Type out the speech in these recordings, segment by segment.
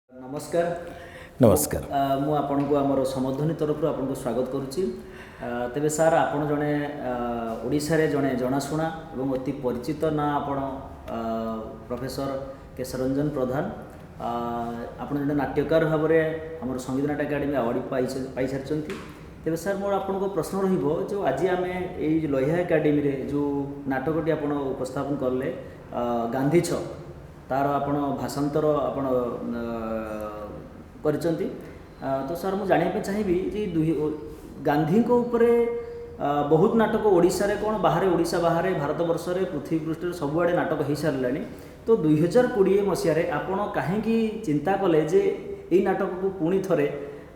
नमस्कार। नमस्कार। मु आपण को आमर समध्वनि तरफ आपन को स्वागत करुच्ची। तेबे सार आपण जड़े ओडिशा रे जड़े जनाशुना और अति परिचित ना आपण प्रोफेसर केशरंजन प्रधान आपण जड़े नाट्यकार भाव में आम संगीत नाट्य एकाडेमी अवार्ड पाई सारी। तेबे सर मोर आपन को प्रश्न रहिबो जो आज आम ये लोहिया एकाडेमी रे जो नाटकटी आपण उपस्थापन करले गांधी छक तार आपण भाषांतर आपण करचंती। तो सर मु जानिया पे चाहिबी जे गांधी को ऊपरे बहुत नाटक ओडिशा रे कोन बाहर ओडिशा बाहर भारत वर्ष रे पृथ्वी पृष्ठ सबुआडे नाटक हो सारानी। तो 2020 मसीह रे आपण काहेकि चिंता कले जे एई नाटक को पुणी थरे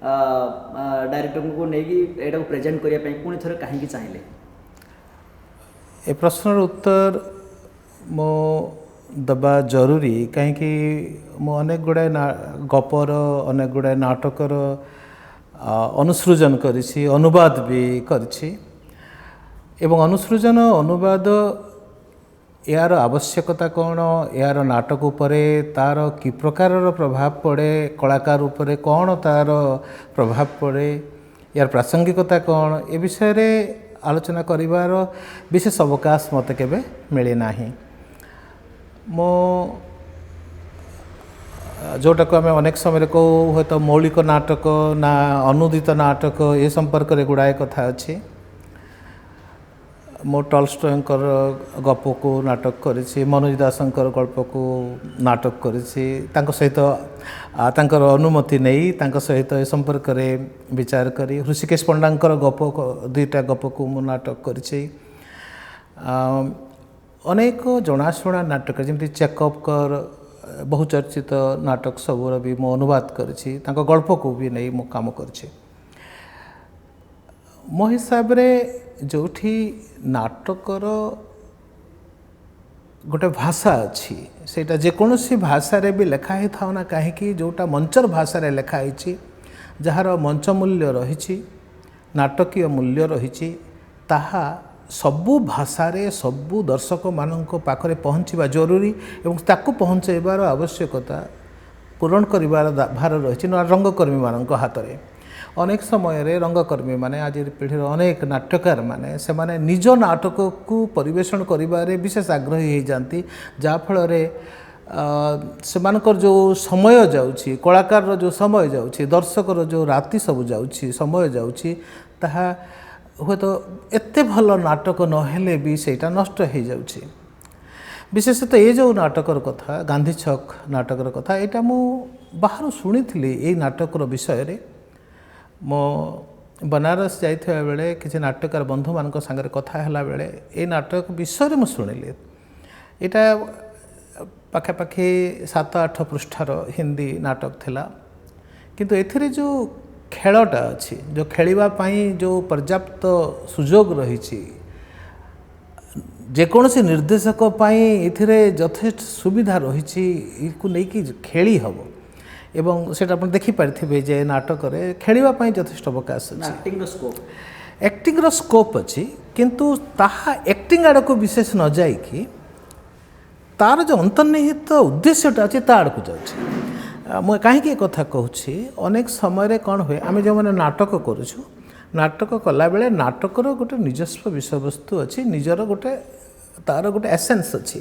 डायरेक्टर को नेगी एटा को प्रेजेंट करिया पई पुणी थरे काहेकि चाहिले? ए प्रश्नर उत्तर मो दबा जरूरी कहीं मु अनेक गुड़ाए गपर अनेक गुड़ाए नाटकर अनुसृजन करिछि, अनुवाद भी करिछि एवं अनुसृजन अनुवाद यार आवश्यकता कौन, यार नाटक उपरे तार कि प्रकार प्रभाव पड़े, कलाकार उपरे कौन तार प्रभाव पड़े, यार प्रासंगिकता कौन, ए विषय रे आलोचना करिवार विशेष अवकाश मते केबे मिले नाही। मो जोटा को आम अनेक समय कहू हे तो मौलिक नाटक ना अनुदित नाटक ये संपर्क में गुड़ाए कथा अच्छी। मो टॉल्स्टॉयंकर गप को नाटक करिछि, मनोज दासंकर गल्प को नाटक करिछि, तांको सहित तांकर अनुमति नहीं तांको सहित ए संपर्क में विचार करी ऋषिकेश पंडांकर गप दुईटा गप को मु नाटक करिछि। अनेक जनाशुना नाटक जमी चेकअपकर बहुचर्चित नाटक सबूर भी मो अनुवाद करिछि, तांको गल्प को भी नहीं मो काम करिछि। मो हिसाब रे जोठी नाटकर गोटे भाषा अच्छी सेटा जेकोसी भाषा रे भी लेखाई था ना कहीं जोटा मंचर भाषा रे लेखाई जार मंच मूल्य रही नाटकीय मूल्य रही ताहा सबु भाषा रे सबु दर्शक मानक पाखरे पहुँचवा जरूरी एवं ताकू पहुँचेबार आवश्यकता पूरण करिवार भार रही रंगकर्मी मानक हाथ में। अनेक समय रे रंगकर्मी माने आज पीढ़ी अनेक नाट्यकार माने से माने निज नाटक को परिवेषण करिबारे विशेष आग्रही हो जाती, जाफल सेमानकर जो समय जाउछि, कलाकार जो समय जाउछि, दर्शकर जो राति सब जाउछि समय जाउछि ताहा हुए तो एते भल नाटक नहेले भी सेटा नष्ट हो जाउछि। विशेषतः ये जो नाटकर कथा गांधी छक नाटकर कथा यहाँ मु बाहर शुणी थी नाटकर विषय रे। मो बनारस जाइथिबा बेले किसी नाटककार बंधु मान सागर कथा हैला बेले ए नाटक विषय मु शुणिली। एटा पाखापाखि 7-8 पृष्ठार हिंदी नाटक थिला, किंतु एथिरे जो खेलटा अच्छी जो खेलिबा पाई जो पर्याप्त सुजोग रही जेकोसी निर्देशक पाई एथिरे यथेष्ट सुविधा रही नहीं खेली हम एवं सेटा अपन देखि पारिथिबे जे नाटक रे खेलिबा पाई यथेष्ट अवकाश अछि। एक्टिंग रो स्कोप अछि किंतु ताहा एक्टिंग आड़ को विशेष न जाई कि तार जो अंतर्निहित उद्देश्यटा अछि ता आड़ को जाउछि। मु कहीं कथा कहूँ अनेक समय कौन हुए आम जो मैंने नाटक करुँ नाटक कला बेले नाटकर गोटे निजस्व विषय वस्तु अच्छी निजर गोटे तार गोटे एसेंस अच्छी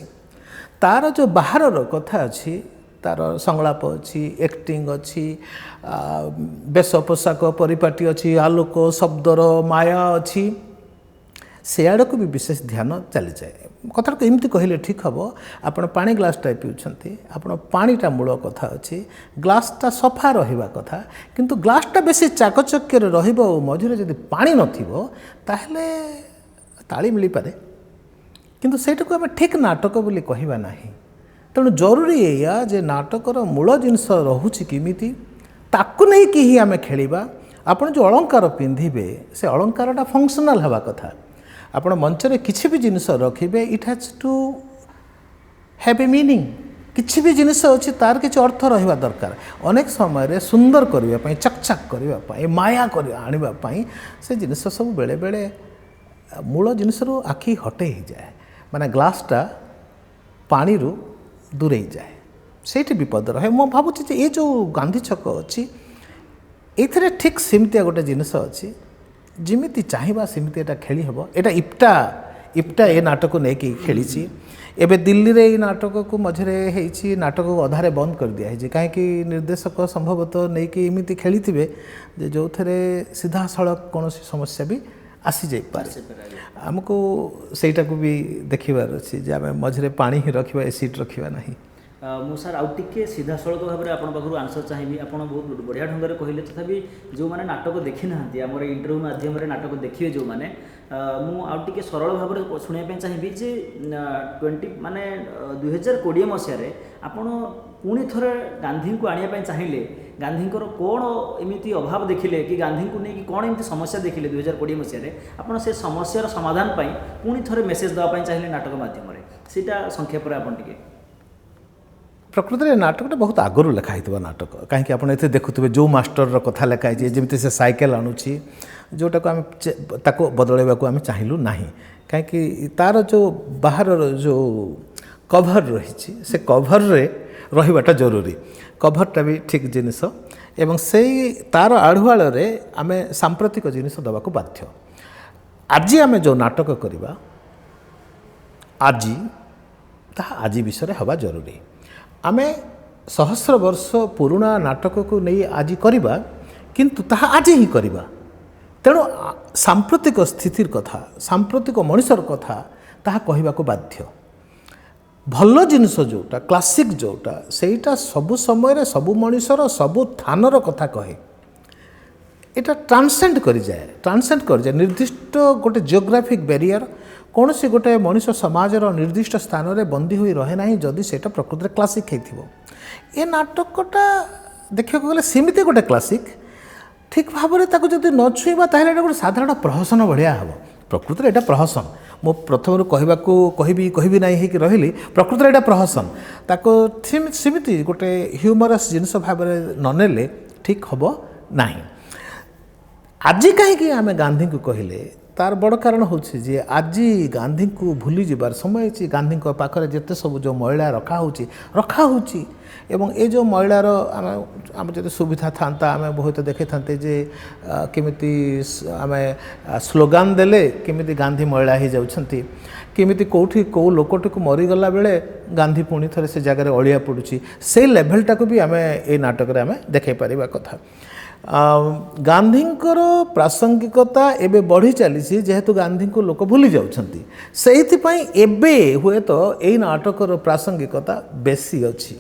तार जो बाहर कथा अच्छी तार संलाप अच्छी एक्टिंग अच्छी बेश पोशाक परिपाटी अच्छी आलोक शब्दर माया अच्छी सियाड़ को भी विशेष ध्यान चली जाए। कथा को एमती कहले ठीक हम आप पानी ग्लासटा पिउछंती आपण पानीटा मूल कथा अच्छी ग्लासटा सफा रहिबा कथा किंतु ग्लासटा बेसी चाकचक्य रहिबो मझिरे जदि पानी नथिबो ताहले ताली मिली पारे किंतु सेटा को हम ठीक नाटक बोली कहिबा नाही। तेणु जरूरी एया जे नाटकर मूल जिनस रहुछि किमिति ताकू नहीं कि ही आमे खेलिबा। आपण जो अलंकार पिंधिबे से अलंकारटा फंक्शनल हेबा कथा। आपण मंच रे किछि भी जिनिस रखिबे it has to have a meaning. किछि भी जिनिस अछि तार किछि अर्थ रहिबा दरकार। अनेक समय रे सुंदर करिबा पई चकचक करिबा पई माया करिबा आनिबा पई से जिनिस सब बेले बेले मूल जिनिस रो आखि हटे ही जाए माने ग्लासटा पानी रो दूरे जाए ସେଇଠି ବିପଦ ରହେ। ମୁଁ ଭାବୁଛି ଯେ ଏ ଯେଉଁ ଗାନ୍ଧୀ ଛକ ଅଛି ଏଥିରେ ଠିକ୍ ସେମିତିଆ ଗୋଟେ ଜିନିଷ ଅଛି, ଯେମିତି ଚାହିଁବା ସେମିତି ଏଇଟା ଖେଳି ହେବ। ଏଇଟା ଇପ୍ଟା ଏ ନାଟକ ନେଇକି ଖେଳିଛି। ଏବେ ଦିଲ୍ଲୀରେ ଏଇ ନାଟକକୁ ମଝିରେ ହେଇଛି, ନାଟକକୁ ଅଧାରେ ବନ୍ଦ କରିଦିଆହେଇଛି, କାହିଁକି ନିର୍ଦ୍ଦେଶକ ସମ୍ଭବତଃ ନେଇକି ଏମିତି ଖେଳିଥିବେ ଯେ ଯେଉଁଥିରେ ସିଧାସଳଖ କୌଣସି ସମସ୍ୟା ବି ଆସିଯାଇପାରେ। ଆମକୁ ସେଇଟାକୁ ବି ଦେଖିବାର ଅଛି ଯେ ଆମେ ମଝିରେ ପାଣି ହିଁ ରଖିବା, ଏସିଡ୍ ରଖିବା ନାହିଁ। ମୁଁ ସାର୍ ଆଉ ଟିକେ ସିଧାସଳଖ ଭାବରେ ଆପଣଙ୍କ ପାଖରୁ ଆନ୍ସର ଚାହିଁବି। ଆପଣ ବହୁତ ବଢ଼ିଆ ଢଙ୍ଗରେ କହିଲେ, ତଥାପି ଯେଉଁମାନେ ନାଟକ ଦେଖିନାହାନ୍ତି, ଆମର ଇଣ୍ଟରଭ୍ୟୁ ମାଧ୍ୟମରେ ନାଟକ ଦେଖିବେ ଯେଉଁମାନେ, ମୁଁ ଆଉ ଟିକେ ସରଳ ଭାବରେ ଶୁଣିବା ପାଇଁ ଚାହିଁବି ଯେ 2020 ମସିହାରେ ଆପଣ ପୁଣି ଥରେ ଗାନ୍ଧୀଙ୍କୁ ଆଣିବା ପାଇଁ ଚାହିଁଲେ, ଗାନ୍ଧୀଙ୍କର କ'ଣ ଏମିତି ଅଭାବ ଦେଖିଲେ କି ଗାନ୍ଧୀଙ୍କୁ ନେଇକି କ'ଣ ଏମିତି ସମସ୍ୟା ଦେଖିଲେ 2020 ମସିହାରେ, ଆପଣ ସେ ସମସ୍ୟାର ସମାଧାନ ପାଇଁ ପୁଣି ଥରେ ମେସେଜ୍ ଦେବା ପାଇଁ ଚାହିଁଲେ ନାଟକ ମାଧ୍ୟମରେ, ସେଇଟା ସଂକ୍ଷେପରେ ଆପଣ ଟିକେ। ପ୍ରକୃତରେ ନାଟକଟା ବହୁତ ଆଗରୁ ଲେଖା ହେଇଥିବା ନାଟକ, କାହିଁକି ଆପଣ ଏଥିରେ ଦେଖୁଥିବେ ଯେଉଁ ମାଷ୍ଟରର କଥା ଲେଖା ହେଇଛି, ଯେମିତି ସେ ସାଇକେଲ ଆଣୁଛି, ଯେଉଁଟାକୁ ଆମେ ତାକୁ ବଦଳାଇବାକୁ ଆମେ ଚାହିଁଲୁ ନାହିଁ, କାହିଁକି ତା'ର ଯେଉଁ ବାହାରର ଯେଉଁ କଭର୍ ରହିଛି ସେ କଭର୍ରେ ରହିବାଟା ଜରୁରୀ। କଭର୍ଟା ବି ଠିକ୍ ଜିନିଷ ଏବଂ ସେଇ ତା'ର ଆଢ଼ୁଆଳରେ ଆମେ ସାମ୍ପ୍ରତିକ ଜିନିଷ ଦେବାକୁ ବାଧ୍ୟ। ଆଜି ଆମେ ଯେଉଁ ନାଟକ କରିବା ଆଜି, ତାହା ଆଜି ବିଷୟରେ ହେବା ଜରୁରୀ। ଆମେ ସହସ୍ର ବର୍ଷ ପୁରୁଣା ନାଟକକୁ ନେଇ ଆଜି କରିବା, କିନ୍ତୁ ତାହା ଆଜି ହିଁ କରିବା। ତେଣୁ ସାମ୍ପ୍ରତିକ ସ୍ଥିତିର କଥା, ସାମ୍ପ୍ରତିକ ମଣିଷର କଥା ତାହା କହିବାକୁ ବାଧ୍ୟ। ଭଲ ଜିନିଷ ଯେଉଁଟା, କ୍ଲାସିକ୍ ଯେଉଁଟା, ସେଇଟା ସବୁ ସମୟରେ ସବୁ ମଣିଷର ସବୁ ଥାନର କଥା କହେ। এটা ଟ୍ରାନ୍ସେଣ୍ଡ କରିଯାଏ ନିର୍ଦ୍ଦିଷ୍ଟ ଗୋଟେ ଜିଓଗ୍ରାଫିକ୍ ବ୍ୟାରିୟର କୌଣସି ଗୋଟେ ମଣିଷ ସମାଜର ନିର୍ଦ୍ଦିଷ୍ଟ ସ୍ଥାନରେ ବନ୍ଦୀ ହୋଇ ରହେ ନାହିଁ ଯଦି ସେଇଟା ପ୍ରକୃତରେ କ୍ଲାସିକ୍ ହେଇଥିବ। ଏ ନାଟକଟା ଦେଖିବାକୁ ଗଲେ ସେମିତି ଗୋଟେ କ୍ଲାସିକ୍, ଠିକ୍ ଭାବରେ ତାକୁ ଯଦି ନ ଛୁଇଁବା ତାହେଲେ ଏଇଟା ଗୋଟେ ସାଧାରଣ ପ୍ରହସନ ଭଳିଆ ହେବ। ପ୍ରକୃତରେ ଏଇଟା ପ୍ରହସନ, ମୁଁ ପ୍ରଥମରୁ କହିବି ନାହିଁ ହେଇକି ରହିଲି, ପ୍ରକୃତରେ ଏଇଟା ପ୍ରହସନ। ତାକୁ ସେମିତି ଗୋଟେ ହ୍ୟୁମରସ୍ ଜିନିଷ ଭାବରେ ନ ନେଲେ ଠିକ୍ ହେବ ନାହିଁ। ଆଜି କାହିଁକି ଆମେ ଗାନ୍ଧୀଙ୍କୁ କହିଲେ, ତାର ବଡ଼ କାରଣ ହେଉଛି ଯେ ଆଜି ଗାନ୍ଧୀଙ୍କୁ ଭୁଲି ଯିବାର ସମୟ ହେଇଛି। ଗାନ୍ଧୀଙ୍କ ପାଖରେ ଯେତେ ସବୁ ଯେଉଁ ମଇଳା ରଖାହେଉଛି ଏବଂ ଏ ଯେଉଁ ମଇଳାର ଆମେ ଯଦି ସୁବିଧା ଥାନ୍ତା ଆମେ ବହୁତ ଦେଖିଥାନ୍ତେ ଯେ କେମିତି ଆମେ ସ୍ଲୋଗାନ ଦେଲେ କେମିତି ଗାନ୍ଧୀ ମଇଳା ହେଇଯାଉଛନ୍ତି, କେମିତି କେଉଁଠି କେଉଁ ଲୋକଟିକୁ ମରିଗଲା ବେଳେ ଗାନ୍ଧୀ ପୁଣି ଥରେ ସେ ଜାଗାରେ ଅଳିଆ ପଡ଼ୁଛି, ସେଇ ଲେଭେଲଟାକୁ ବି ଆମେ ଏଇ ନାଟକରେ ଆମେ ଦେଖାଇ ପାରିବା କଥା। ଗାନ୍ଧୀଙ୍କର ପ୍ରାସଙ୍ଗିକତା ଏବେ ବଢ଼ି ଚାଲିଛି ଯେହେତୁ ଗାନ୍ଧୀଙ୍କୁ ଲୋକ ଭୁଲି ଯାଉଛନ୍ତି, ସେଇଥିପାଇଁ ଏବେ ହୁଏତ ଏଇ ନାଟକର ପ୍ରାସଙ୍ଗିକତା ବେଶୀ ଅଛି।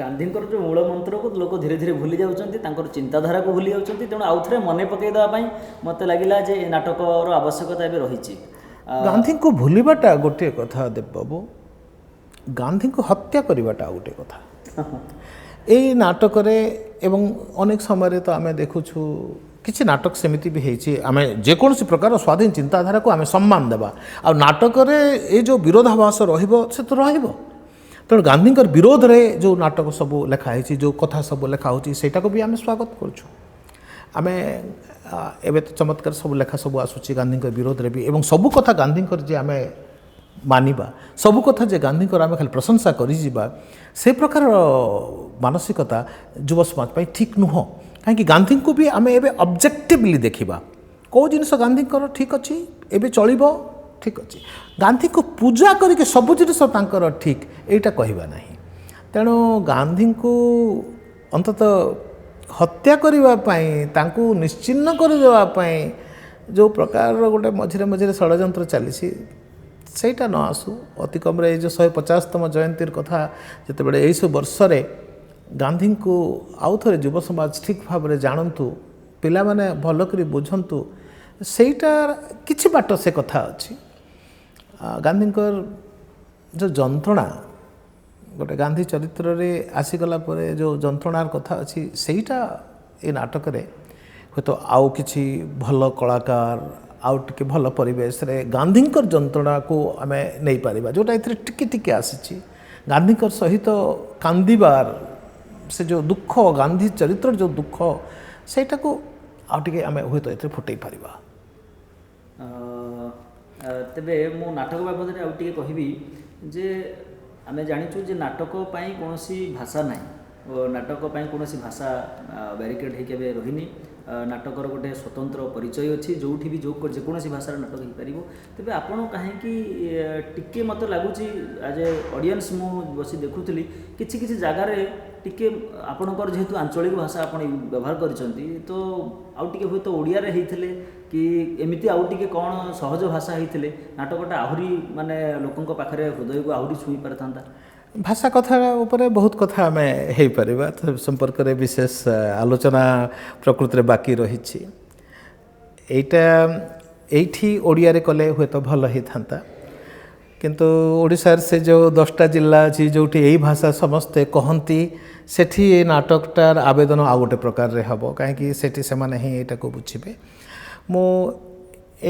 ଗାନ୍ଧୀଙ୍କର ଯେଉଁ ମୂଳ ମନ୍ତ୍ରକୁ ଲୋକ ଧୀରେ ଧୀରେ ଭୁଲି ଯାଉଛନ୍ତି, ତାଙ୍କର ଚିନ୍ତାଧାରାକୁ ଭୁଲି ଯାଉଛନ୍ତି, ତେଣୁ ଆଉଥରେ ମନେ ପକାଇ ଦେବା ପାଇଁ ମୋତେ ଲାଗିଲା ଯେ ଏ ନାଟକର ଆବଶ୍ୟକତା ଏବେ ରହିଛି। ଗାନ୍ଧୀଙ୍କୁ ଭୁଲିବାଟା ଗୋଟିଏ କଥା ଦେବବାବୁ, ଗାନ୍ଧୀଙ୍କୁ ହତ୍ୟା କରିବାଟା ଆଉ ଗୋଟିଏ କଥା। ଏଇ ନାଟକରେ ଏବଂ ଅନେକ ସମୟରେ ତ ଆମେ ଦେଖୁଛୁ କିଛି ନାଟକ ସେମିତି ବି ହେଇଛି, ଆମେ ଯେକୌଣସି ପ୍ରକାର ସ୍ୱାଧୀନ ଚିନ୍ତାଧାରାକୁ ଆମେ ସମ୍ମାନ ଦେବା, ଆଉ ନାଟକରେ ଏଇ ଯେଉଁ ବିରୋଧାଭାସ ରହିବ ସେ ତ ରହିବ। ତେଣୁ ଗାନ୍ଧୀଙ୍କର ବିରୋଧରେ ଯେଉଁ ନାଟକ ସବୁ ଲେଖା ହେଇଛି, ଯେଉଁ କଥା ସବୁ ଲେଖା ହେଉଛି, ସେଇଟାକୁ ବି ଆମେ ସ୍ୱାଗତ କରୁଛୁ। ଆମେ ଏବେ ତ ଚମତ୍କାର ସବୁ ଲେଖା ସବୁ ଆସୁଛି ଗାନ୍ଧୀଙ୍କ ବିରୋଧରେ ବି, ଏବଂ ସବୁ କଥା ଗାନ୍ଧୀଙ୍କର ଯେ ଆମେ ମାନିବା, ସବୁ କଥା ଯେ ଗାନ୍ଧୀଙ୍କର ଆମେ ଖାଲି ପ୍ରଶଂସା କରିଯିବା, ସେ ପ୍ରକାର ମାନସିକତା ଯୁବ ସମାଜ ପାଇଁ ଠିକ୍ ନୁହଁ। କାହିଁକି ଗାନ୍ଧୀଙ୍କୁ ବି ଆମେ ଏବେ ଅବଜେକ୍ଟିଭଲି ଦେଖିବା, କେଉଁ ଜିନିଷ ଗାନ୍ଧୀଙ୍କର ଠିକ୍ ଅଛି ଏବେ ଚଳିବ, ଠିକ୍ ଅଛି। ଗାନ୍ଧୀଙ୍କୁ ପୂଜା କରିକି ସବୁ ଜିନିଷ ତାଙ୍କର ଠିକ୍ ଏଇଟା କହିବା ନାହିଁ। ତେଣୁ ଗାନ୍ଧୀଙ୍କୁ ଅନ୍ତତଃ ହତ୍ୟା କରିବା ପାଇଁ, ତାଙ୍କୁ ନିଶ୍ଚିହ୍ନ କରିଦେବା ପାଇଁ ଯେଉଁ ପ୍ରକାରର ଗୋଟେ ମଝିରେ ମଝିରେ ଷଡ଼ଯନ୍ତ୍ର ଚାଲିଛି ସେଇଟା ନ ଆସୁ। ଅତି କମ୍ରେ ଏଇ ଯେଉଁ 150ତମ ଜୟନ୍ତୀର କଥା ଯେତେବେଳେ ଏଇସବୁ ବର୍ଷରେ ଗାନ୍ଧୀଙ୍କୁ ଆଉ ଥରେ ଯୁବ ସମାଜ ଠିକ୍ ଭାବରେ ଜାଣନ୍ତୁ, ପିଲାମାନେ ଭଲ କରି ବୁଝନ୍ତୁ, ସେଇଟା କିଛି ବାଟ ସେ କଥା ଅଛି। ଗାନ୍ଧୀଙ୍କର ଯେଉଁ ଯନ୍ତ୍ରଣା ଗୋଟେ ଗାନ୍ଧୀ ଚରିତ୍ରରେ ଆସିଗଲା ପରେ ଯେଉଁ ଯନ୍ତ୍ରଣାର କଥା ଅଛି, ସେଇଟା ଏ ନାଟକରେ ହୁଏତ ଆଉ କିଛି ଭଲ କଳାକାର, ଆଉ ଟିକେ ଭଲ ପରିବେଶରେ ଗାନ୍ଧୀଙ୍କର ଯନ୍ତ୍ରଣାକୁ ଆମେ ନେଇପାରିବା, ଯେଉଁଟା ଏଥିରେ ଟିକେ ଟିକେ ଆସିଛି। ଗାନ୍ଧୀଙ୍କର ସହିତ କାନ୍ଦିବାର ସେ ଯେଉଁ ଦୁଃଖ, ଗାନ୍ଧୀ ଚରିତ୍ରର ଯେଉଁ ଦୁଃଖ, ସେଇଟାକୁ ଆଉ ଟିକେ ଆମେ ହୁଏତ ଏଥିରେ ଫୁଟେଇ ପାରିବା। ତେବେ ମୁଁ ନାଟକ ବାବଦରେ ଆଉ ଟିକେ କହିବି ଯେ आमे जानिचु जे नाटक पाई कोनोसी भाषा नाही ओ नाटक पाई कोनोसी भाषा बैरिकेड हे केबे रहिनी नाटकर गोटे स्वतंत्र परिचय अच्छी जोठी भी जो जेकोसी भाषार नाटक हो पार तेज आपड़ कहीं टिके मत लगुच एज ए ऑडियंस मु बसी देखुली किसी जगार टिके आपणकर जेहेतु आंचलिक भाषा आप व्यवहार करछंती तो आउ टिके हुए तो ओडिया रे हेइथिले कि एमिति आउ टिके कौन सहज भाषा हेइथिले नाटकटा आहुरी माने लोकंक पाखरे हृदय को आहुरी छुई पारथांता। भाषा कथा उपरे बहुत कथा आम हो पार संपर्क में विशेष आलोचना प्रकृति बाकी रही एठी ओडिया रे कले हुए तो भल ही था किंतु ओडिशार से जो 10टा जिला अच्छी जो यही भाषा समस्ते कहती सेठी नाटकटार आवेदन आउ गोटे प्रकार रे हम कहीं से माने ही यहाँ को बुझे मु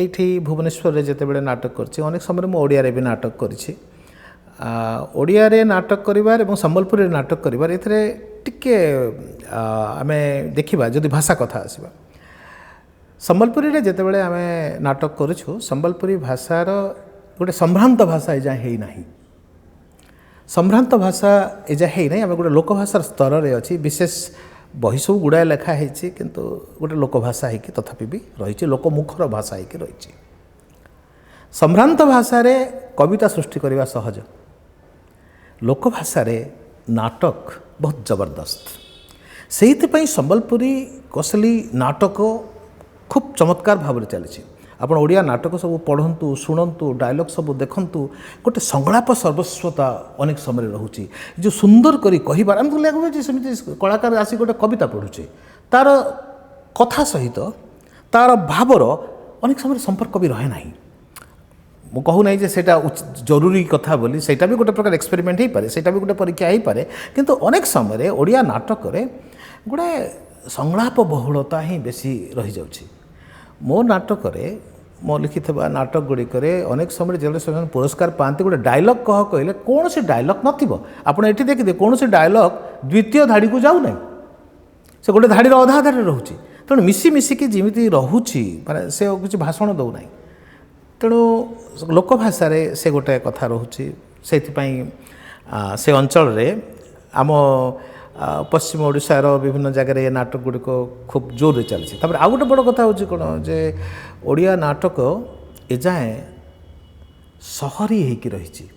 एठी भुवनेश्वर रे जेते बेले नाटक करछि अनेक समय मु ओडिया रे भी नाटक करछि ओडिया रे नाटक करिवार एवं संबलपुर रे नाटक करिवार एथरे टिके आमे देखिबा जदि भाषा कथा आसीबा संबलपुरी रे जेते बेले आमे नाटक करूछु संबलपुरी भाषार गोटे संभ्रांत भाषा एजा है नहीं संभ्रांत भाषा एजा है नहीं आम गोटे लोकभाषार स्तर रे अछि विशेष बही सब गुड़ाए लेखा है किंतु गोटे लोकभाषा है कि तथापि भी रही लोकमुखर भाषा है कि रही संभ्रांत भाषा रे कविता सृष्टि करने सहज लोकभाषा रे नाटक बहुत जबरदस्त से संबलपुरी कोसली नाटक खूब चमत्कार भाव चली आप ओडिया नाटक सब पढ़ंतु शुणु डायलॉग सब देखंतु गोटे संलाप सर्वस्वता अनेक समय रोचे जो सुंदर करी कहिबार आमको लगे सेमती कलाकार आसी गोटे कविता पढ़ुचे तार कथा सहित तार भावर अनेक समय संपर्क भी रहे ना मु कहू ना सेटा जरूरी कथा बोली सेटा भी गोटे प्रकार एक्सपेरिमेंट हो पारे सेटा भी गोटे परीक्षा हो पारे किंतु अनेक समय ओडिया नाटक रे गोटे संलाप बहुलता ही बेसी रही जाउछि मो नाटक रे मो लिखिथबा नाटक गुड़िकर अनेक समय जो पुरस्कार पाते गोटे डायलॉग कह कहले कौन से डायलॉग नथिबो आपण एठी देखिदे कौन से डायलॉग द्वितीय धाड़ी को जाऊ ना से गोटे धाड़ी अधा धाड़ी रोचे तेणु मिसी मिसिकी जमी रोचे माने से किसी भाषण दौ ना तेणु लोकभाषा से गोटे कथा रोचे से से अंचल आम पश्चिम ओडिशार विभिन्न जगह ये नाटक गुड़िक खूब जोर चलती आउ गोटे बड़ कथा हूँ कौन जे ओडिया नाटक एजाए सहरी होकि रही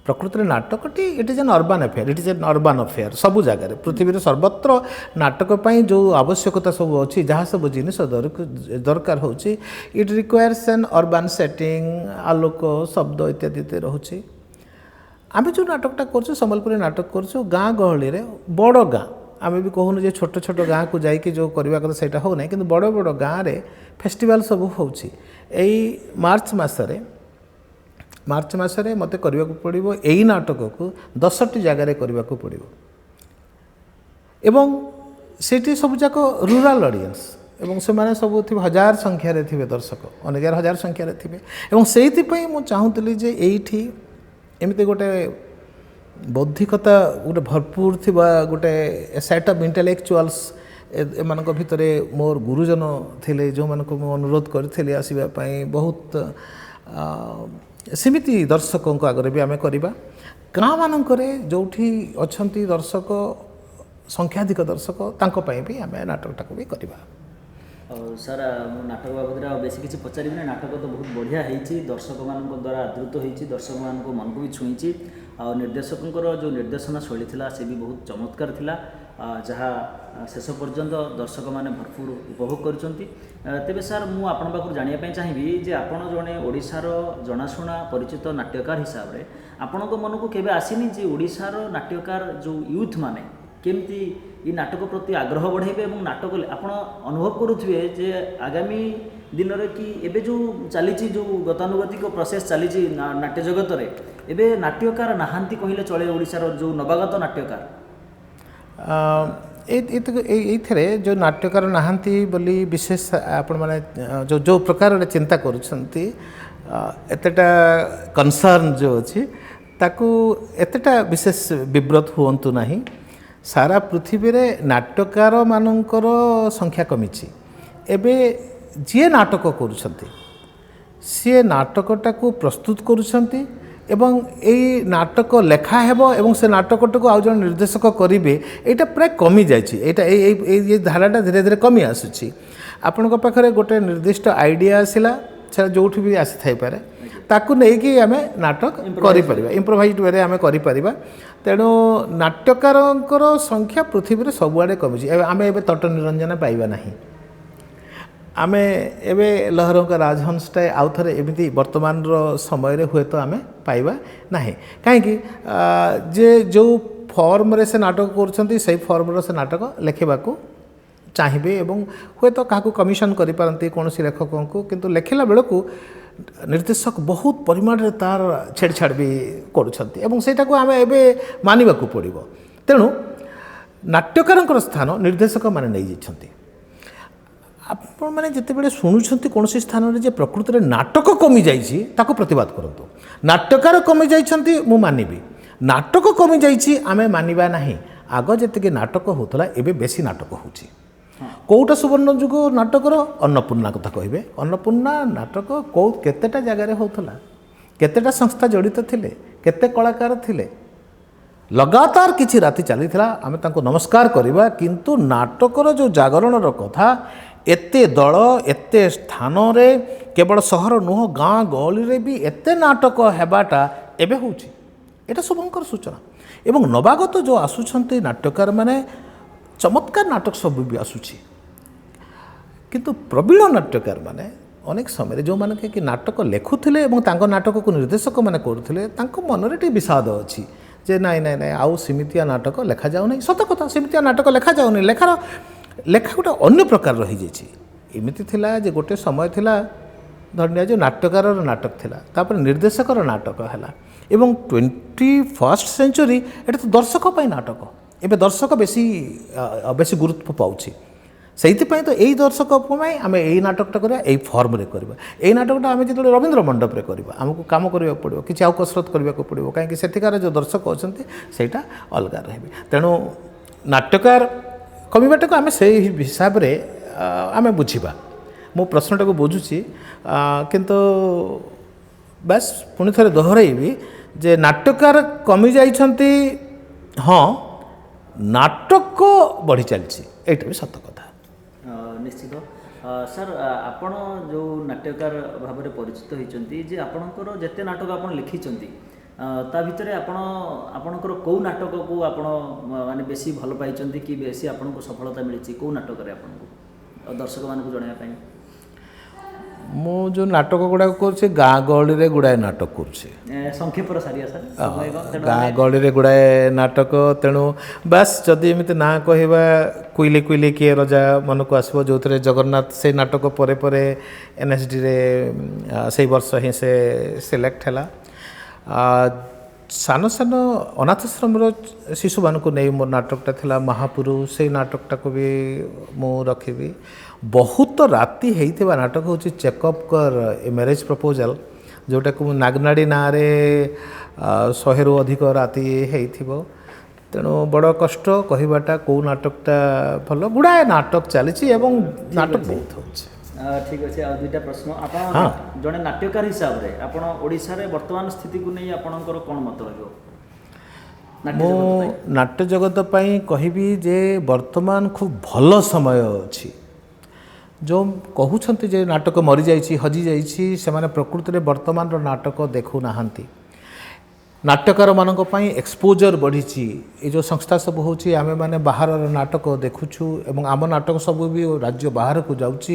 प्रकृति नाटकटी it is an urban affair it is an urban affair सबू जगह पृथ्वी सर्वत्र नाटक जो आवश्यकता सब अच्छी जहाँ सब जिनिस दरकार हो it requires an urban setting आलोक शब्द इत्यादि रोचे आम जो नाटकटा कर संबलपुरी नाटक कर गाँ गहली बड़ गाँ आम भी कहून जे छोट छोट गाँ को जाकि जो करवा कथा से हो ना कि बड़ बड़ गाँव में फेस्टिवल सब हो मार्च मसरे मत करने को पड़ो यही नाटक को 10टी जगार करने को पड़ो एवं सेठी सब जाक रूराल ऑडियंस एवं से माने सब थी हजार संख्यार थे दर्शक अनेक हजार संख्यार थे एवं से चाहूली जे एठी एमती गोटे बौद्धिकता गोटे भरपूर थी गोटे सेट ऑफ इंटेलेक्चुअल्स एम भितर मोर गुरुजन थे जो मानक मु अनुरोध करी आसवाई बहुत सेमिति दर्शकों आगे भी आम करवा गाँ मानक जोठी अच्छा दर्शक संख्याधिक दर्शक तांको भी आम नाटकटा भी करवा और सर नाटक बाबद बेस किसी पचारि ना नाटक तो बहुत बढ़िया होती दर्शक मान द्वारा आदृत होती दर्शक मान मन को भी छुई और निर्देशकों जो निर्देशना शैली थी से भी बहुत चमत्कार थिला जहाँ शेष पर्यंत दर्शक मैंने भरपूर उपभोग कर तेरे सर मुझे आपण पाखु जानापी चाहिए जे आपण जड़े ओडिशार जनाशुना परिचित नाट्यकार हिसाब से आपण मन को केवे आसीनी जे ओडिशार नाट्यकार जो यूथ माने केमती ये नाटक प्रति आग्रह बढ़ेबे और नाटक आपण अनुभव करुवे जे आगामी दिन में कि एबे जो चली जो गतानुगतिक प्रोसेस चली नाट्य जगत रे एबे नाट्यकार नहांती कहले चले ओडिशार जो नवागत नाट्यकार ये जो नाट्यकार नहांती बोली विशेष आपण माने जो जो प्रकार चिंता करुछंती एतेटा कंसर्न जो अच्छी ताकू एतेटा विशेष विब्रत हुअंतु नहीं सारा पृथ्वी रे नाट्यकार मानकर संख्या कमी एबे जी नाटक करुछंती सी नाटकटा को प्रस्तुत करुछंती এবং এই নাটক লেখা ହେବ এবং ସେ ନାଟକଟାକୁ ଆଉ ଜଣେ ନିର୍ଦ୍ଦେଶକ କରିବେ ଏଇଟା ପ୍ରାୟ କମି ଯାଇଛି। ଏଇଟା ଏଇ ଧାରାଟା ଧୀରେ ଧୀରେ କମି ଆସୁଛି। ଆପଣଙ୍କ ପାଖରେ ଗୋଟେ ନିର୍ଦ୍ଦିଷ୍ଟ ଆଇଡ଼ିଆ ଆସିଲା, ସେଟା ଯେଉଁଠି ବି ଆସିଥାଇପାରେ, ତାକୁ ନେଇକି ଆମେ ନାଟକ କରିପାରିବା, ଇମ୍ପ୍ରୋଭାଇଜ୍ ୱେରେ ଆମେ କରିପାରିବା। ତେଣୁ ନାଟ୍ୟକାରଙ୍କର ସଂଖ୍ୟା ପୃଥିବୀରେ ସବୁଆଡ଼େ କମିଛି। ଆମେ ଏବେ ତଟ ନିରଞ୍ଜନ ପାଇବା ନାହିଁ, ଆମେ ଏବେ ଲହରଙ୍କ ରାଜହଂସଟାଏ ଆଉ ଥରେ ଏମିତି ବର୍ତ୍ତମାନର ସମୟରେ ହୁଏତ ଆମେ ପାଇବା ନାହିଁ। କାହିଁକି ଯେ ଯେଉଁ ଫର୍ମରେ ସେ ନାଟକ କରୁଛନ୍ତି ସେଇ ଫର୍ମର ସେ ନାଟକ ଲେଖିବାକୁ ଚାହିଁବେ ଏବଂ ହୁଏତ କାହାକୁ କମିଶନ କରିପାରନ୍ତି କୌଣସି ଲେଖକଙ୍କୁ, କିନ୍ତୁ ଲେଖିଲା ବେଳକୁ ନିର୍ଦ୍ଦେଶକ ବହୁତ ପରିମାଣରେ ତାର ଛେଡ଼ଛାଡ଼ ବି କରୁଛନ୍ତି ଏବଂ ସେଇଟାକୁ ଆମେ ଏବେ ମାନିବାକୁ ପଡ଼ିବ। ତେଣୁ ନାଟ୍ୟକାରଙ୍କର ସ୍ଥାନ ନିର୍ଦ୍ଦେଶକମାନେ ନେଇଯାଇଛନ୍ତି। ଆପଣମାନେ ଯେତେବେଳେ ଶୁଣୁଛନ୍ତି କୌଣସି ସ୍ଥାନରେ ଯେ ପ୍ରକୃତରେ ନାଟକ କମିଯାଇଛି ତାକୁ ପ୍ରତିବାଦ କରନ୍ତୁ। ନାଟ୍ୟକାର କମିଯାଇଛନ୍ତି ମୁଁ ମାନିବି, ନାଟକ କମିଯାଇଛି ଆମେ ମାନିବା ନାହିଁ। ଆଗ ଯେତିକି ନାଟକ ହେଉଥିଲା ଏବେ ବେଶୀ ନାଟକ ହେଉଛି। କେଉଁଟା ସୁବର୍ଣ୍ଣ ଯୁଗ ନାଟକର? ଅନ୍ନପୂର୍ଣ୍ଣା କଥା କହିବେ। ଅନ୍ନପୂର୍ଣ୍ଣା ନାଟକ କେତେଟା ଜାଗାରେ ହେଉଥିଲା, କେତେଟା ସଂସ୍ଥା ଜଡ଼ିତ ଥିଲେ, କେତେ କଳାକାର ଥିଲେ, ଲଗାତାର କିଛି ରାତି ଚାଲିଥିଲା। ଆମେ ତାଙ୍କୁ ନମସ୍କାର କରିବା। କିନ୍ତୁ ନାଟକର ଯେଉଁ ଜାଗରଣର କଥା, ଏତେ ଦଳ ଏତେ ସ୍ଥାନରେ, କେବଳ ସହର ନୁହଁ ଗାଁ ଗହଳିରେ ବି ଏତେ ନାଟକ ହେବାଟା ଏବେ ହେଉଛି, ଏଇଟା ଶୁଭଙ୍କର ସୂଚନା। ଏବଂ ନବାଗତ ଯେଉଁ ଆସୁଛନ୍ତି ନାଟ୍ୟକାରମାନେ, ଚମତ୍କାର ନାଟକ ସବୁ ବି ଆସୁଛି। କିନ୍ତୁ ପ୍ରବୀଣ ନାଟ୍ୟକାରମାନେ ଅନେକ ସମୟରେ ଯେଉଁମାନେ କି ନାଟକ ଲେଖୁଥିଲେ ଏବଂ ତାଙ୍କ ନାଟକକୁ ନିର୍ଦ୍ଦେଶକମାନେ କରୁଥିଲେ, ତାଙ୍କ ମନରେ ଟିକେ ବିଷାଦ ଅଛି ଯେ ନାଇଁ ନାଇଁ ନାଇଁ ଆଉ ସେମିତିଆ ନାଟକ ଲେଖାଯାଉନାହିଁ। ସତ କଥା, ସେମିତିଆ ନାଟକ ଲେଖାଯାଉନି। ଲେଖା ଗୋଟେ ଅନ୍ୟ ପ୍ରକାର ରହିଯାଇଛି। ଏମିତି ଥିଲା ଯେ ଗୋଟେ ସମୟ ଥିଲା, ଧରିନିଆ ଯେଉଁ ନାଟ୍ୟକାରର ନାଟକ ଥିଲା, ତାପରେ ନିର୍ଦ୍ଦେଶକର ନାଟକ ହେଲା ଏବଂ 21st ସେଞ୍ଚୁରୀ ଏଇଟା ତ ଦର୍ଶକ ପାଇଁ ନାଟକ। ଏବେ ଦର୍ଶକ ବେଶୀ ଗୁରୁତ୍ୱ ପାଉଛି। ସେଇଥିପାଇଁ ତ ଏଇ ଦର୍ଶକ ପାଇଁ ଆମେ ଏଇ ନାଟକଟା କରିବା, ଏଇ ଫର୍ମରେ କରିବା। ଏଇ ନାଟକଟା ଆମେ ଯେତେବେଳେ ରବୀନ୍ଦ୍ର ମଣ୍ଡପରେ କରିବା, ଆମକୁ କାମ କରିବାକୁ ପଡ଼ିବ, କିଛି ଆଉ କସରତ କରିବାକୁ ପଡ଼ିବ, କାହିଁକି ସେଠିକାର ଯେଉଁ ଦର୍ଶକ ଅଛନ୍ତି ସେଇଟା ଅଲଗା ରହିବେ। ତେଣୁ ନାଟ୍ୟକାର କମିବାଟାକୁ ଆମେ ସେଇ ହିସାବରେ ଆମେ ବୁଝିବା। ମୁଁ ପ୍ରଶ୍ନଟାକୁ ବୁଝୁଛି, କିନ୍ତୁ ବାସ୍ ପୁଣି ଥରେ ଦୋହରାଇବି ଯେ ନାଟ୍ୟକାର କମିଯାଇଛନ୍ତି, ହଁ, ନାଟକ ବଢ଼ି ଚାଲିଛି, ଏଇଟା ବି ସତ କଥା। ନିଶ୍ଚିତ ସାର୍, ଆପଣ ଯେଉଁ ନାଟ୍ୟକାର ଭାବରେ ପରିଚିତ ହୋଇଛନ୍ତି, ଯେ ଆପଣଙ୍କର ଯେତେ ନାଟକ ଆପଣ ଲେଖିଛନ୍ତି ତା ଭିତରେ ଆପଣଙ୍କର କେଉଁ ନାଟକକୁ ଆପଣ ମାନେ ବେଶୀ ଭଲ ପାଇଛନ୍ତି କି ବେଶୀ ଆପଣଙ୍କୁ ସଫଳତା ମିଳିଛି କେଉଁ ନାଟକରେ ଆପଣଙ୍କୁ ଦର୍ଶକମାନଙ୍କୁ ଜଣାଇବା ପାଇଁ? ମୁଁ ଯେଉଁ ନାଟକ ଗୁଡ଼ାକ କରୁଛି, ଗାଁ ଗହଳିରେ ଗୁଡ଼ାଏ ନାଟକ କରୁଛି। ସଂକ୍ଷେପର ସାରିଆ ସାର୍, ଗାଁ ଗହଳିରେ ଗୁଡ଼ାଏ ନାଟକ। ତେଣୁ ବାସ୍ ଯଦି ଏମିତି ନାଁ କହିବା, କୁଇଲି କୁଇଲି କିଏ ରଜା ମନକୁ ଆସିବ, ଯେଉଁଥିରେ ଜଗନ୍ନାଥ ସେଇ ନାଟକ ପରେ ପରେ NSDରେ ସେଇ ବର୍ଷ ହିଁ ସେ ସିଲେକ୍ଟ ହେଲା। ସାନ ସାନ ଅନାଥାଶ୍ରମର ଶିଶୁମାନଙ୍କୁ ନେଇ ମୋ ନାଟକଟା ଥିଲା ମହାପୁରୁ, ସେଇ ନାଟକଟାକୁ ବି ମୁଁ ରଖିବି। ବହୁତ ରାତି ହେଇଥିବା ନାଟକ ହେଉଛି ଚେକଅପ୍ଙ୍କର ଏ ମ୍ୟାରେଜ୍ ପ୍ରପୋଜାଲ୍, ଯେଉଁଟାକୁ ମୁଁ ନାଗନାଡ଼ି ନାଁରେ 100ରୁ ଅଧିକ ରାତି ହେଇଥିବ। ତେଣୁ ବଡ଼ କଷ୍ଟ କହିବାଟା କେଉଁ ନାଟକଟା ଭଲ। ଗୁଡ଼ାଏ ନାଟକ ଚାଲିଛି ଏବଂ ନାଟକ ବହୁତ ହେଉଛି। ଠିକ୍ ଅଛି। ଆଉ ଦୁଇଟା ପ୍ରଶ୍ନ, ଆପଣ ଜଣେ ନାଟ୍ୟକାର ହିସାବରେ ଆପଣ ଓଡ଼ିଶାରେ ବର୍ତ୍ତମାନ ସ୍ଥିତିକୁ ନେଇ ଆପଣଙ୍କର କ'ଣ ମତ ରହିବ? ମୁଁ ନାଟ୍ୟ ଜଗତ ପାଇଁ କହିବି ଯେ ବର୍ତ୍ତମାନ ଖୁବ୍ ଭଲ ସମୟ ଅଛି। ଯେଉଁ କହୁଛନ୍ତି ଯେ ନାଟକ ମରିଯାଇଛି, ହଜିଯାଇଛି, ସେମାନେ ପ୍ରକୃତିରେ ବର୍ତ୍ତମାନର ନାଟକ ଦେଖୁନାହାନ୍ତି। ନାଟ୍ୟକାରମାନଙ୍କ ପାଇଁ ଏକ୍ସପୋଜର ବଢ଼ିଛି। ଏ ଯେଉଁ ସଂସ୍ଥା ସବୁ ହେଉଛି, ଆମେମାନେ ବାହାରର ନାଟକ ଦେଖୁଛୁ ଏବଂ ଆମ ନାଟକ ସବୁ ବି ରାଜ୍ୟ ବାହାରକୁ ଯାଉଛି।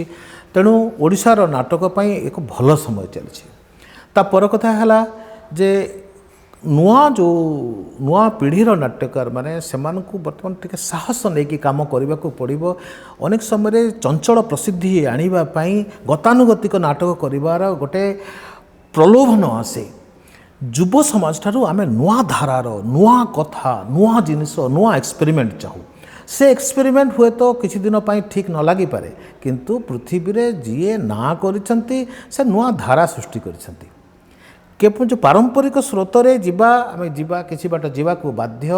ତେଣୁ ଓଡ଼ିଶାର ନାଟକ ପାଇଁ ଏକ ଭଲ ସମୟ ଚାଲିଛି। ତା ପର କଥା ହେଲା ଯେ ନୂଆ ପିଢ଼ିର ନାଟ୍ୟକାରମାନେ, ସେମାନଙ୍କୁ ବର୍ତ୍ତମାନ ଟିକେ ସାହସ ନେଇକି କାମ କରିବାକୁ ପଡ଼ିବ। ଅନେକ ସମୟରେ ଚଞ୍ଚଳ ପ୍ରସିଦ୍ଧି ଆଣିବା ପାଇଁ ଗତାନୁଗତିକ ନାଟକ କରିବାର ଗୋଟେ ପ୍ରଲୋଭନ ଆସେ। ଯୁବ ସମାଜଠାରୁ ଆମେ ନୂଆ ଧାରାର, ନୂଆ କଥା, ନୂଆ ଜିନିଷ, ନୂଆ ଏକ୍ସପେରିମେଣ୍ଟ ଚାହୁଁ। ସେ ଏକ୍ସପେରିମେଣ୍ଟ ହୁଏତ କିଛି ଦିନ ପାଇଁ ଠିକ୍ ନ ଲାଗିପାରେ, କିନ୍ତୁ ପୃଥିବୀରେ ଯିଏ ନାଁ କରିଛନ୍ତି ସେ ନୂଆ ଧାରା ସୃଷ୍ଟି କରିଛନ୍ତି। କେବଳ ଯେଉଁ ପାରମ୍ପରିକ ସ୍ରୋତରେ ଆମେ କିଛି ବାଟ ଯିବାକୁ ବାଧ୍ୟ,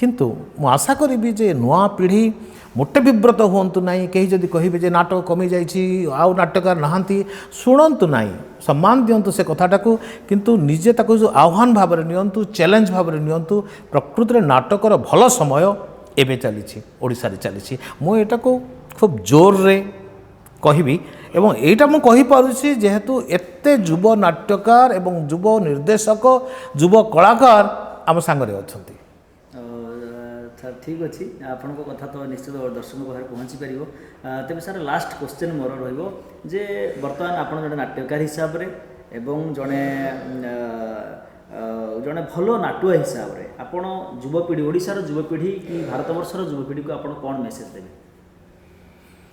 किंतु मु आशा करी जे नुआ पीढ़ी मोटे विव्रत हूँ ना कहीं जदि कहे जे नाटक कमी जाइए आउ नाटकार नहांती शुणु ना सम्मान दिंतु से कथाटा को किंतु निजे ताको जो आह्वान भाव में नियंतु चैलेंज भाव में नियंतु प्रकृति में नाटकर भल समय एवं चली ओडिशा रे चली मुझा को खूब जोर रे कहबी एवं एटा मु कहि पारुछि जेहेतु एते युव नाट्यकार एवं युव निर्देशक युव कलाकार आम सांगरे अछंती। सर ठीक अच्छी आपण कथा तो निश्चित दर्शक पाखे पहुँची पार तेज सर लास्ट क्वेश्चन मोर रे बर्तमान आप जड़े नाट्यकार हिसाब से एवं जड़े जड़े भल नाटुआ हिसाब से आपण युवपीढ़ी ओडिशार युवपीढ़ी कि भारतवर्षर युवपीढ़ी को आप कौन मेसेज देवे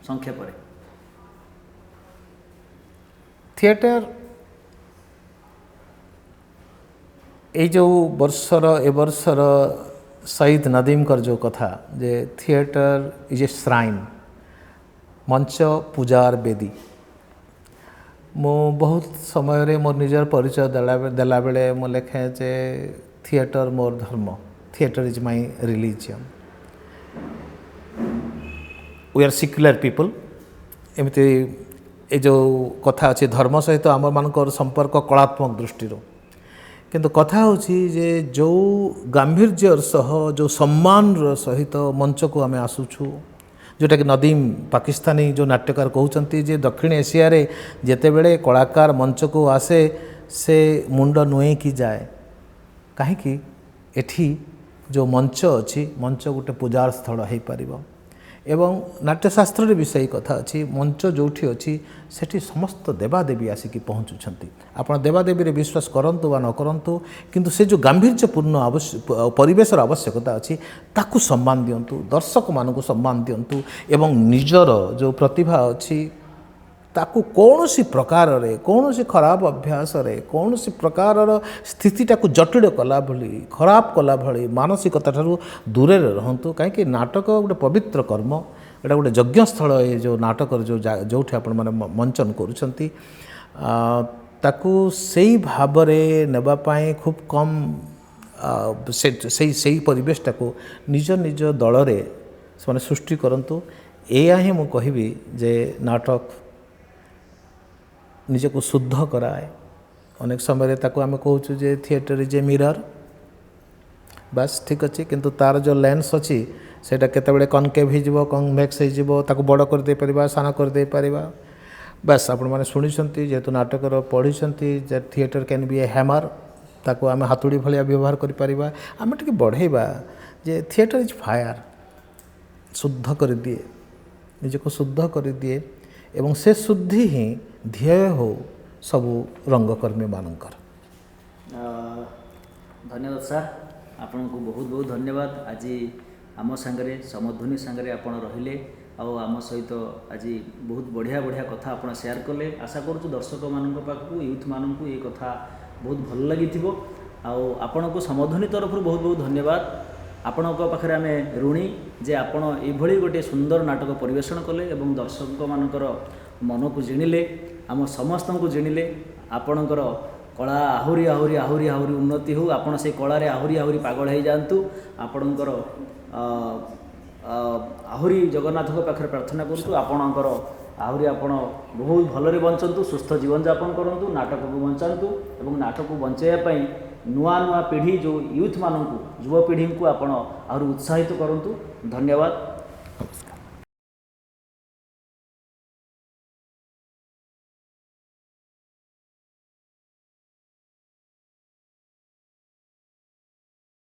संक्षेप में? थिएटर ये जो वर्षर ए वर्षर शहीद नदीम कर जो कथा जे थिएटर इज ए श्राइन मंच पूजार बेदी मो बहुत समय रे मोर निजर परिचय देला बेले मो लेखे जे थिएटर मोर धर्म theatre is my religion we are secular people एमती ये जो कथा अच्छे धर्म सहित आम मानकर संपर्क कलात्मक दृष्टि किंतु कथा होची जे जो गांभीर्यर सह जो सम्मान सहित मंच को आम आसुछु जोटा कि नदीम पाकिस्तानी जो नाट्यकार कहते जे दक्षिण एशिया रे जेते बेले कलाकार मंच को आसे से मुंड नुए की जाए कहीं एठी जो मंच अच्छी मंच गोटे पूजार स्थल हो पारिबो एवं नाट्यशास्त्र विषय कथा अच्छी मंच जोठी अच्छी सेठी समस्त देवादेवी आसिक पहुँचुंट आप देवादेवी रे विश्वास करंतु वा न करंतु किंतु से जो गांभीर्यपूर्ण परिवेशर आवश्यकता अच्छी ताकू सम्मान दिंतु दर्शक मानक सम्मान दिंतु एवं निजर जो प्रतिभा अच्छी ताकू कौनसी प्रकार रे कौनसी खराब अभ्यास रे कौनसी प्रकार स्थितिटा को जटिल कला भली खराब कला भली मानसिकता ठारू दूरे रहंतु कहीं नाटक गोटे पवित्र कर्म एटा गोटे यज्ञस्थल ये जो नाटक जो आपण माने मंचन करूछंती ताकू सेही भाव रे नेबा पाए खूब कम से परिवेशटा को निज निज दल रे से सृष्टि करंतु एया ही मु कहबी जे नाटक निजे को शुद्ध कराए अनेक समय ताको आम कहूँ जे थिएटर इज ए मिरर बस ठीक अच्छे किंतु तार जो लेंस अच्छी सेटा केतेबेले कनकेव हो कन्वेक्स हो बड़ कर दे परिबा सान कर दे परिबा बस आपण माने सुनिसंती जेतु नाटकर पढ़ी जे theatre can be a hammer ताको आम हाथुड़ी भलिया व्यवहार करि परिबा आम टिके बढ़ेबा जे थिएटर इज फायर शुद्ध कर दिए निजे को शुद्ध कर दिए एवं से शुद्धि ही ध्येय हो सबू रंगकर्मी मानकर। धन्यवाद सर आपन को बहुत बहुत धन्यवाद आज आम सांगरे समध्वनि सांगरे आपण रहिले आम सहित आज बहुत बढ़िया बढ़िया कथा आपण शेयर कले आशा करूँ दर्शक मान पाखु यूथ मान ये कथा बहुत भल लगी आपण को समध्वनि तरफ बहुत बहुत धन्यवाद आपण पाखे आम ऋणी जे आपण ये गोटे सुंदर नाटक परिवेषण कले एवं दर्शक मानकर मन को जिणिले आम समस्त को जिणिले आपणकर कला आहुरी आहुरी आहुरी आहुरी उन्नति हो आपण से कलारे आहुरी आहुरी पागल हो जातु आपणकर आहुरी जगन्नाथ पाखे प्रार्थना करूँ आपणकर आहुरी आपण बहुत भलरे बंचतु सुस्थ जीवन यापन करूँ नाटक को बंचातु एवं नाटक को बंचाइवाई नुआ नुआ पीढ़ी जो यूथ मानू युवपीढ़ी को आपण आहरी उत्साहित करूँ। धन्यवाद।